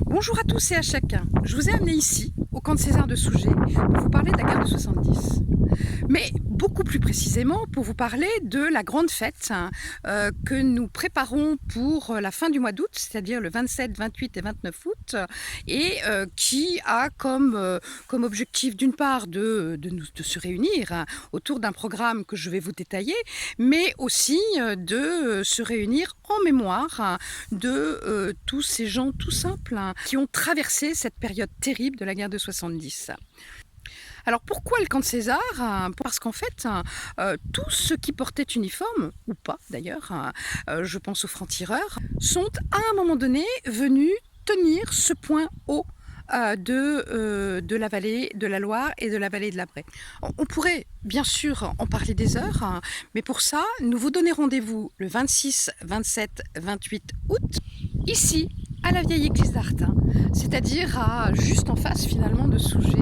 Bonjour à tous et à chacun. Je vous ai amené ici, au camp de César de Sougé, pour vous parler de la guerre de 70. Mais beaucoup plus précisément pour vous parler de la grande fête que nous préparons pour la fin du mois d'août, c'est-à-dire le 27, 28 et 29 août, et qui a comme objectif d'une part de se réunir autour d'un programme que je vais vous détailler, mais aussi de se réunir en mémoire de tous ces gens tout simples qui ont traversé cette période terrible de la guerre de 70. Alors pourquoi le camp de César? Parce qu'en fait, tous ceux qui portaient uniforme, ou pas d'ailleurs, je pense aux francs-tireurs, sont à un moment donné venus tenir ce point haut de la vallée de la Loire et de la vallée de la Braie. On pourrait bien sûr en parler des heures, mais pour ça, nous vous donnons rendez-vous le 26, 27, 28 août, ici, à la vieille église d'Artin, c'est-à-dire juste en face finalement de Sougé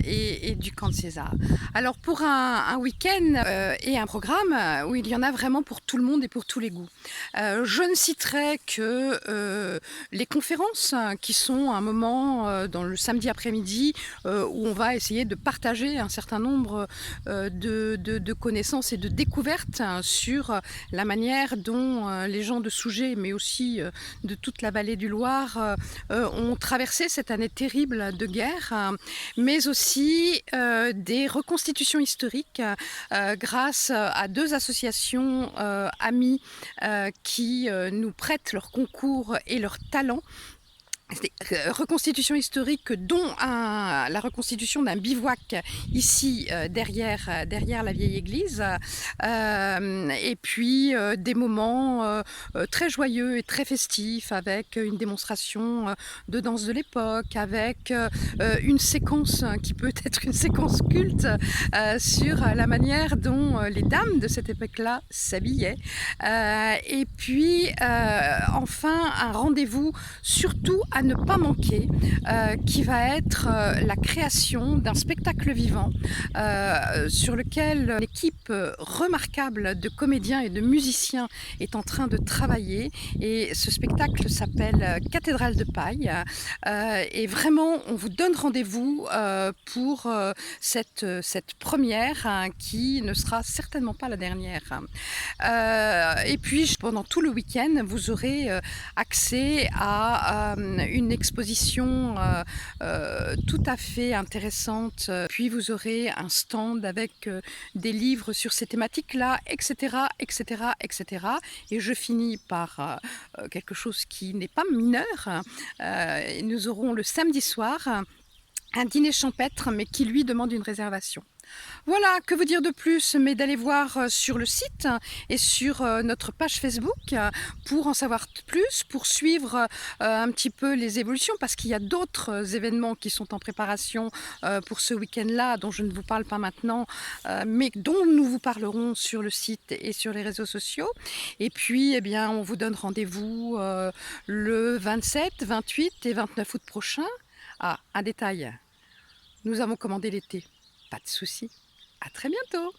et du camp de César. Alors pour un week-end et un programme où il y en a vraiment pour tout le monde et pour tous les goûts. Je ne citerai que les conférences qui sont un moment dans le samedi après-midi où on va essayer de partager un certain nombre de connaissances et de découvertes sur la manière dont les gens de Sougé, mais aussi de toute la vallée du Loire, ont traversé cette année terrible de guerre, mais aussi des reconstitutions historiques grâce à deux associations amies qui nous prêtent leur concours et leur talent. Reconstitution historique, dont la reconstitution d'un bivouac ici derrière la vieille église, et puis des moments très joyeux et très festifs avec une démonstration de danse de l'époque, avec une séquence qui peut être une séquence culte sur la manière dont les dames de cette époque-là s'habillaient, et puis enfin un rendez-vous surtout à ne pas manquer, qui va être la création d'un spectacle vivant sur lequel une équipe remarquable de comédiens et de musiciens est en train de travailler, et ce spectacle s'appelle Cathédrale de paille, et vraiment on vous donne rendez-vous pour cette première qui ne sera certainement pas la dernière. Et puis pendant tout le week-end vous aurez accès à une exposition tout à fait intéressante, puis vous aurez un stand avec des livres sur ces thématiques-là, etc., etc., etc. Et je finis par quelque chose qui n'est pas mineur. Nous aurons le samedi soir un dîner champêtre, mais qui lui demande une réservation. Voilà, que vous dire de plus, mais d'aller voir sur le site et sur notre page Facebook pour en savoir plus, pour suivre un petit peu les évolutions, parce qu'il y a d'autres événements qui sont en préparation pour ce week-end-là, dont je ne vous parle pas maintenant, mais dont nous vous parlerons sur le site et sur les réseaux sociaux. Et puis, eh bien, on vous donne rendez-vous le 27, 28 et 29 août prochain. Ah, un détail, nous avons commandé l'été. Pas de souci. À très bientôt.